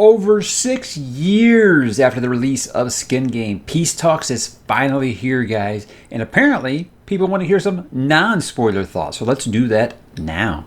over 6 years after the release of Skin Game, Peace Talks is finally here, guys. And apparently, people want to hear some non-spoiler thoughts. So let's do that now.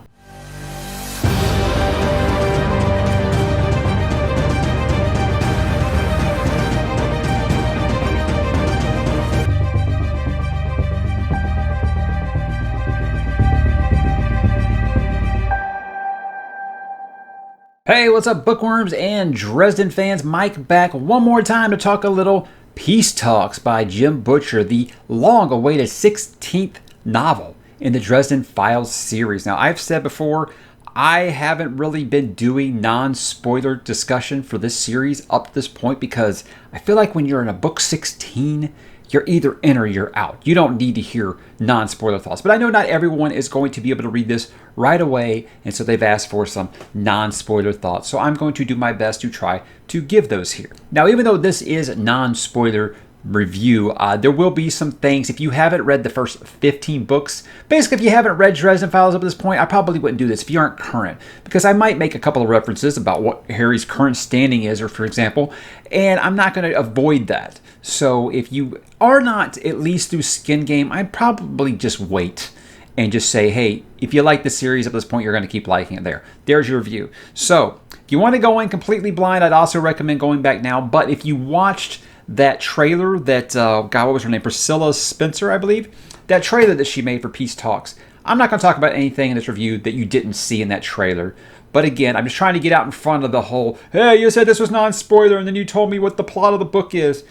Hey, what's up, bookworms and Dresden fans? Mike back one more time to talk a little Peace Talks by Jim Butcher, the long-awaited 16th novel in the Dresden Files series. Now, I've said before, I haven't really been doing non-spoiler discussion for this series up to this point because I feel like when you're in a book 16, you're either in or you're out. You don't need to hear non-spoiler thoughts. But I know not everyone is going to be able to read this right away, and so they've asked for some non-spoiler thoughts. So I'm going to do my best to try to give those here. Now, even though this is non-spoiler review, there will be some things. If you haven't read the first 15 books, basically if you haven't read Dresden Files up to this point, I probably wouldn't do this if you aren't current, because I might make a couple of references about what Harry's current standing is, or for example, and I'm not going to avoid that. So if you are not at least through Skin Game, I'd probably just wait and just say, hey, if you like the series at this point, you're going to keep liking it there. There's your review. So if you want to go in completely blind, I'd also recommend going back now. But if you watched that trailer that, God, what was her name? Priscilla Spencer, I believe. That trailer that she made for Peace Talks. I'm not going to talk about anything in this review that you didn't see in that trailer. But again, I'm just trying to get out in front of the whole, hey, you said this was non-spoiler and then you told me what the plot of the book is.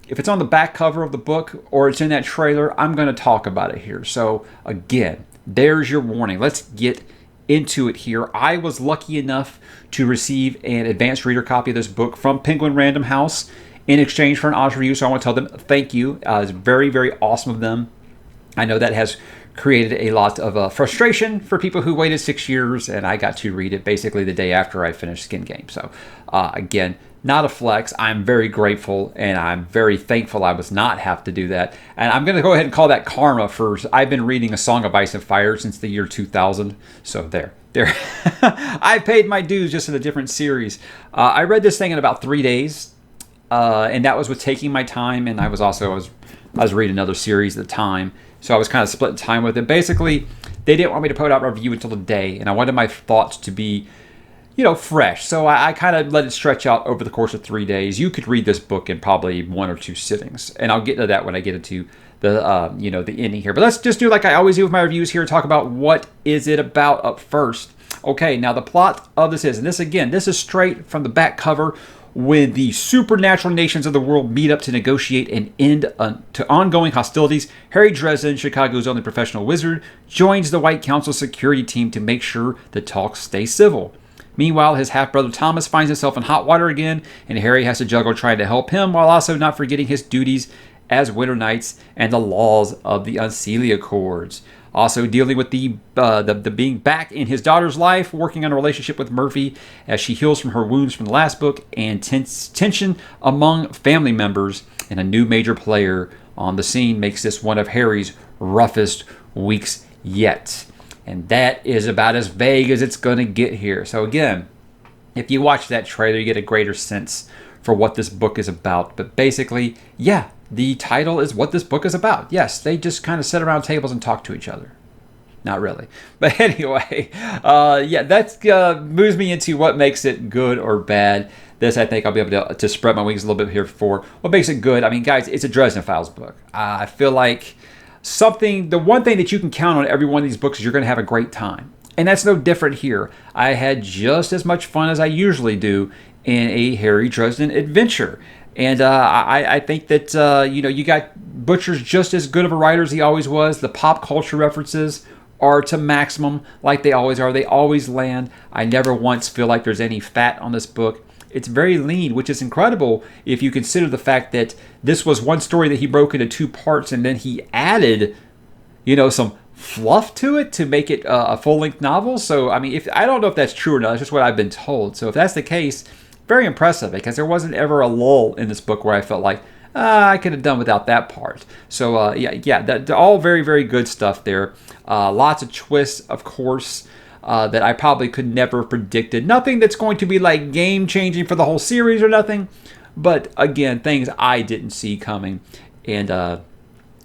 If it's on the back cover of the book or it's in that trailer, I'm going to talk about it here. So again, there's your warning. Let's get into it here. I was lucky enough to receive an advanced reader copy of this book from Penguin Random House in exchange for an honest review. So I want to tell them thank you. It's very, very awesome of them. I know that has created a lot of frustration for people who waited 6 years, and I got to read it basically the day after I finished Skin Game. So again, not a flex. I'm very grateful, and I'm very thankful I was not have to do that. And I'm going to go ahead and call that karma for, I've been reading A Song of Ice and Fire since the year 2000. So there. I paid my dues just in a different series. I read this thing in about 3 days, and that was with taking my time. And I was reading another series at the time. So I was kind of splitting time with it. Basically, they didn't want me to put out a review until the day, and I wanted my thoughts to be, fresh. So I kind of let it stretch out over the course of 3 days. You could read this book in probably 1 or 2 sittings, and I'll get to that when I get into the, the ending here. But let's just do like I always do with my reviews here, talk about what is it about up first. Okay, now the plot of this is, and this is straight from the back cover. When the supernatural nations of the world meet up to negotiate an end to ongoing hostilities, Harry Dresden, Chicago's only professional wizard, joins the White Council security team to make sure the talks stay civil. Meanwhile, his half-brother Thomas finds himself in hot water again, and Harry has to juggle trying to help him while also not forgetting his duties as Winter Knights and the laws of the Unseelie Accords. Also dealing with the being back in his daughter's life, working on a relationship with Murphy as she heals from her wounds from the last book, and tension among family members, and a new major player on the scene makes this one of Harry's roughest weeks yet. And that is about as vague as it's going to get here. So again, if you watch that trailer, you get a greater sense for what this book is about. But basically, yeah, the title is what this book is about. Yes, they just kind of sit around tables and talk to each other. Not really. But anyway, that moves me into what makes it good or bad. This, I think I'll be able to spread my wings a little bit here for what makes it good. I mean, guys, it's a Dresden Files book. I feel like the one thing that you can count on every one of these books is you're going to have a great time. And that's no different here. I had just as much fun as I usually do in a Harry Dresden adventure. And I think that, you got Butcher's just as good of a writer as he always was. The pop culture references are to maximum like they always are. They always land. I never once feel like there's any fat on this book. It's very lean, which is incredible if you consider the fact that this was one story that he broke into 2 parts, and then he added, some fluff to it to make it a full-length novel. So, I mean, I don't know if that's true or not. That's just what I've been told. So if that's the case, very impressive, because there wasn't ever a lull in this book where I felt like, I could have done without that part. So, all very, very good stuff there. Lots of twists, of course. that I probably could never have predicted. Nothing that's going to be like game-changing for the whole series or nothing. But again, things I didn't see coming. And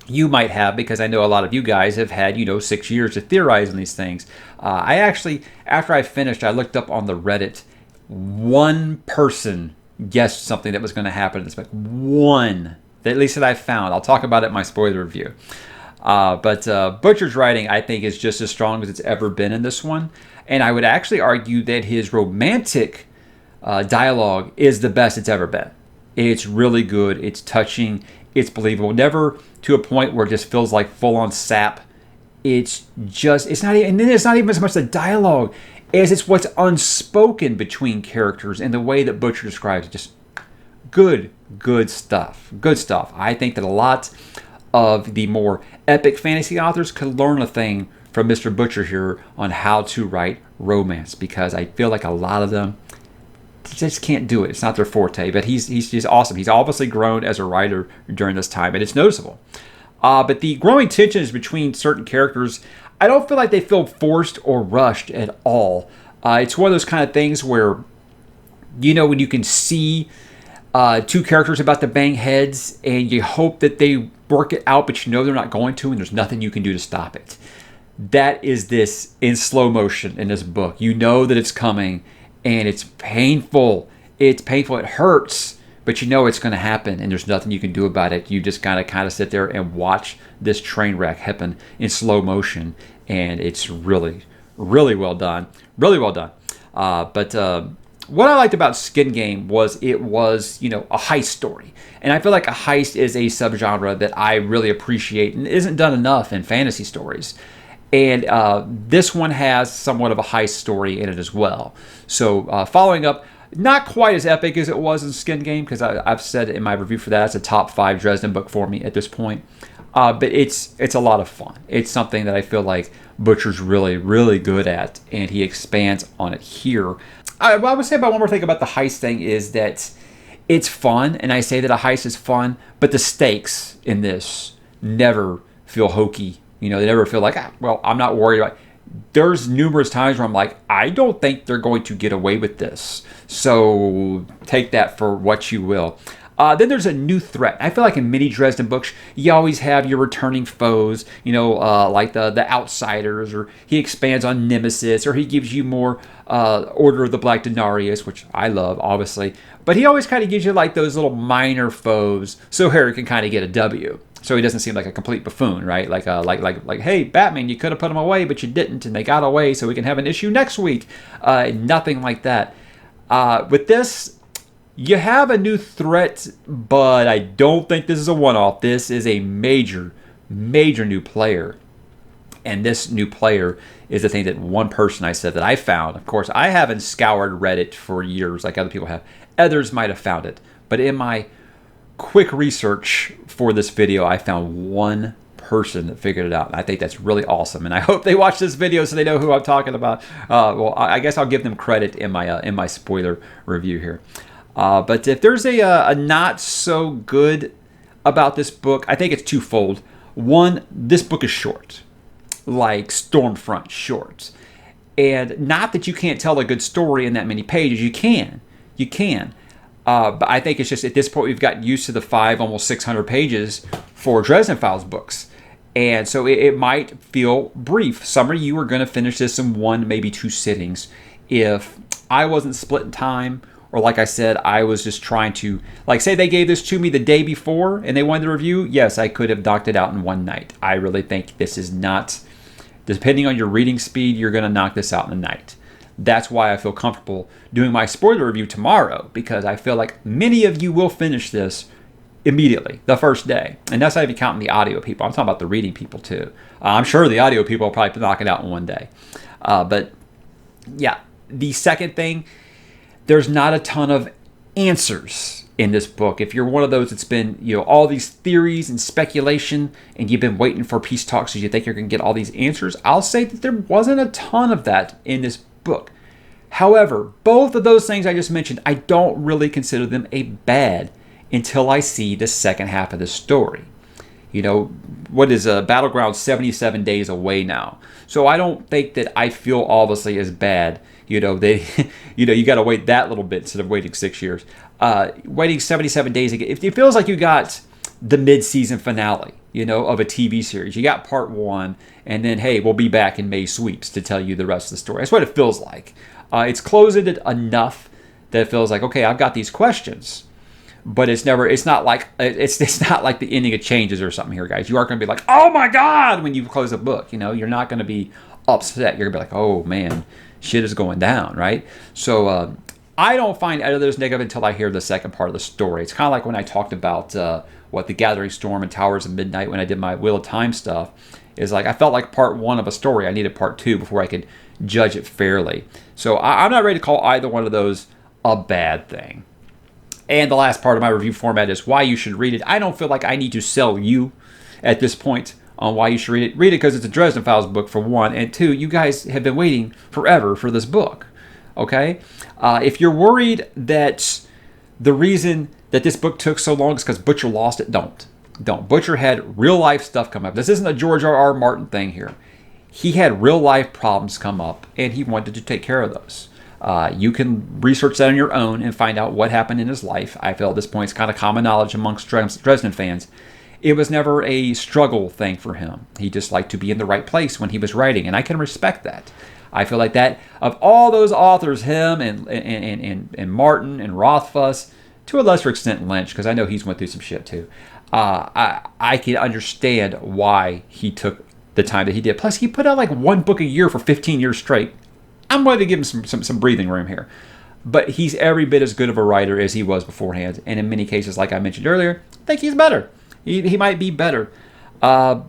you might have, because I know a lot of you guys have had, 6 years to theorize on these things. I actually, after I finished, I looked up on the Reddit. One person guessed something that was going to happen in this book. One. At least that I found. I'll talk about it in my spoiler review. But Butcher's writing, I think, is just as strong as it's ever been in this one. And I would actually argue that his romantic dialogue is the best it's ever been. It's really good. It's touching. It's believable. Never to a point where it just feels like full-on sap. It's not even as much the dialogue as it's what's unspoken between characters and the way that Butcher describes it. Just good stuff. Good stuff. I think that a lot of the more epic fantasy authors could learn a thing from Mr. Butcher here on how to write romance, because I feel like a lot of them just can't do it. It's not their forte, but he's awesome. He's obviously grown as a writer during this time, and it's noticeable. But the growing tensions between certain characters, I don't feel like they feel forced or rushed at all. It's one of those kind of things where, when you can see two characters about to bang heads, and you hope that they work it out, but they're not going to, and there's nothing you can do to stop it. That is this in slow motion in this book. You know that it's coming, and it's painful. It's painful. It hurts, but it's going to happen, and there's nothing you can do about it. You just gotta kind of sit there and watch this train wreck happen in slow motion, and it's really, really well done. Really well done. But what I liked about Skin Game was it was, a heist story. And I feel like a heist is a subgenre that I really appreciate and isn't done enough in fantasy stories. And this one has somewhat of a heist story in it as well. So following up, not quite as epic as it was in Skin Game, because I've said in my review for that, it's a top 5 Dresden book for me at this point. But it's a lot of fun. It's something that I feel like Butcher's really, really good at, and he expands on it here. I would say about one more thing about the heist thing is that it's fun, and I say that a heist is fun, but the stakes in this never feel hokey. They never feel like, I'm not worried about it. There's numerous times where I'm like, I don't think they're going to get away with this. So take that for what you will. Then there's a new threat. I feel like in many Dresden books, you always have your returning foes, like the Outsiders, or he expands on Nemesis, or he gives you more Order of the Black Denarius, which I love, obviously. But he always kind of gives you like those little minor foes, so Harry can kind of get a W. So he doesn't seem like a complete buffoon, right? Like, hey, Batman, you could have put him away, but you didn't, and they got away, so we can have an issue next week. Nothing like that. With this, you have a new threat, but I don't think this is a one-off. This is a major, major new player. And this new player is the thing that one person I said that I found. Of course, I haven't scoured Reddit for years like other people have. Others might have found it. But in my quick research for this video, I found one person that figured it out. And I think that's really awesome. And I hope they watch this video so they know who I'm talking about. Well, I guess I'll give them credit in my spoiler review here. But if there's a not so good about this book, I think it's twofold. One, this book is short, like Stormfront short. And not that you can't tell a good story in that many pages. You can. But I think it's just at this point we've gotten used to the 5, almost 600 pages for Dresden Files books. And so it might feel brief. Some of you are going to finish this in 1, maybe 2 sittings. If I wasn't splitting time, or like I said, I was just trying to, like say they gave this to me the day before and they wanted the review, yes, I could have knocked it out in one night. I really think this is not, depending on your reading speed, you're going to knock this out in a night. That's why I feel comfortable doing my spoiler review tomorrow, because I feel like many of you will finish this immediately, the first day. And that's not even counting the audio people. I'm talking about the reading people too. I'm sure the audio people will probably knock it out in one day. But yeah, the second thing, there's not a ton of answers in this book. If you're one of those that's been, all these theories and speculation, and you've been waiting for peace talks so you think you're going to get all these answers, I'll say that there wasn't a ton of that in this book. However, both of those things I just mentioned, I don't really consider them a bad until I see the second half of the story. What is Battleground 77 days away now? So I don't think that I feel obviously as bad. You got to wait that little bit instead of waiting 6 years. Waiting 77 days, it feels like you got the mid-season finale, of a TV series. You got part 1, and then, hey, we'll be back in May sweeps to tell you the rest of the story. That's what it feels like. It's closing it enough that it feels like, okay, I've got these questions, but it's not like the ending of Changes or something here, guys. You aren't going to be like, oh my God, when you close a book. You're not going to be upset. You're going to be like, oh man, shit is going down, right? So I don't find either of those negative until I hear the second part of the story. It's kind of like when I talked about The Gathering Storm and Towers of Midnight when I did my Wheel of Time stuff. Is like I felt like part 1 of a story. I needed part 2 before I could judge it fairly. So I'm not ready to call either one of those a bad thing. And the last part of my review format is why you should read it. I don't feel like I need to sell you at this point on why you should read it. Read it because it's a Dresden Files book, for one. And 2, you guys have been waiting forever for this book. Okay? If you're worried that the reason that this book took so long is because Butcher lost it, don't. Butcher had real life stuff come up. This isn't a George R.R. Martin thing here. He had real life problems come up, and he wanted to take care of those. You can research that on your own and find out what happened in his life. I feel at this point it's kind of common knowledge amongst Dresden fans. It was never a struggle thing for him. He just liked to be in the right place when he was writing, and I can respect that. I feel like that of all those authors, him and Martin and Rothfuss, to a lesser extent Lynch, because I know he's went through some shit too. I can understand why he took the time that he did. Plus, he put out like 1 book a year for 15 years straight. I'm going to give him some breathing room here. But he's every bit as good of a writer as he was beforehand. And in many cases, like I mentioned earlier, I think he's better. He might be better. I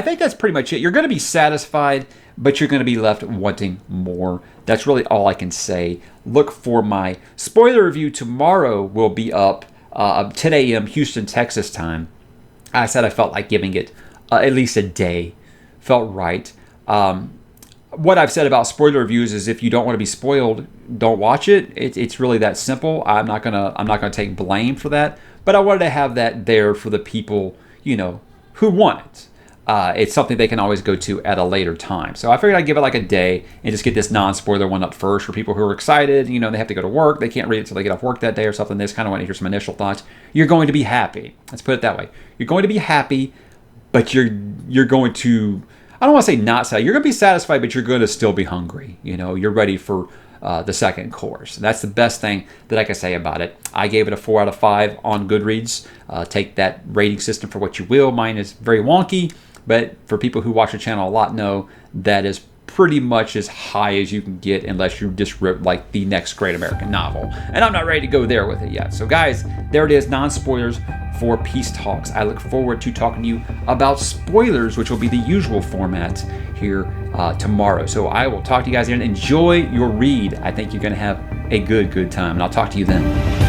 think that's pretty much it. You're going to be satisfied, but you're going to be left wanting more. That's really all I can say. Look for my spoiler review tomorrow. Will be up 10 a.m. Houston, Texas time. I said I felt like giving it at least a day. Felt right. What I've said about spoiler reviews is if you don't want to be spoiled, don't watch it. It's really that simple. I'm not gonna take blame for that. But I wanted to have that there for the people who want it. It's something they can always go to at a later time. So I figured I'd give it like a day and just get this non-spoiler one up first for people who are excited. They have to go to work. They can't read it until they get off work that day or something. They just kind of want to hear some initial thoughts. You're going to be happy. Let's put it that way. You're going to be happy, but you're going to, I don't want to say not satisfied. You're going to be satisfied, but you're going to still be hungry. You're ready for the second course. That's the best thing that I can say about it. I gave it a 4 out of 5 on Goodreads. Take that rating system for what you will. Mine is very wonky. But for people who watch the channel a lot know that is pretty much as high as you can get unless you just rip like the next great American novel. And I'm not ready to go there with it yet. So guys, there it is, non-spoilers for Peace Talks. I look forward to talking to you about spoilers, which will be the usual format here tomorrow. So I will talk to you guys again. Enjoy your read. I think you're going to have a good time. And I'll talk to you then.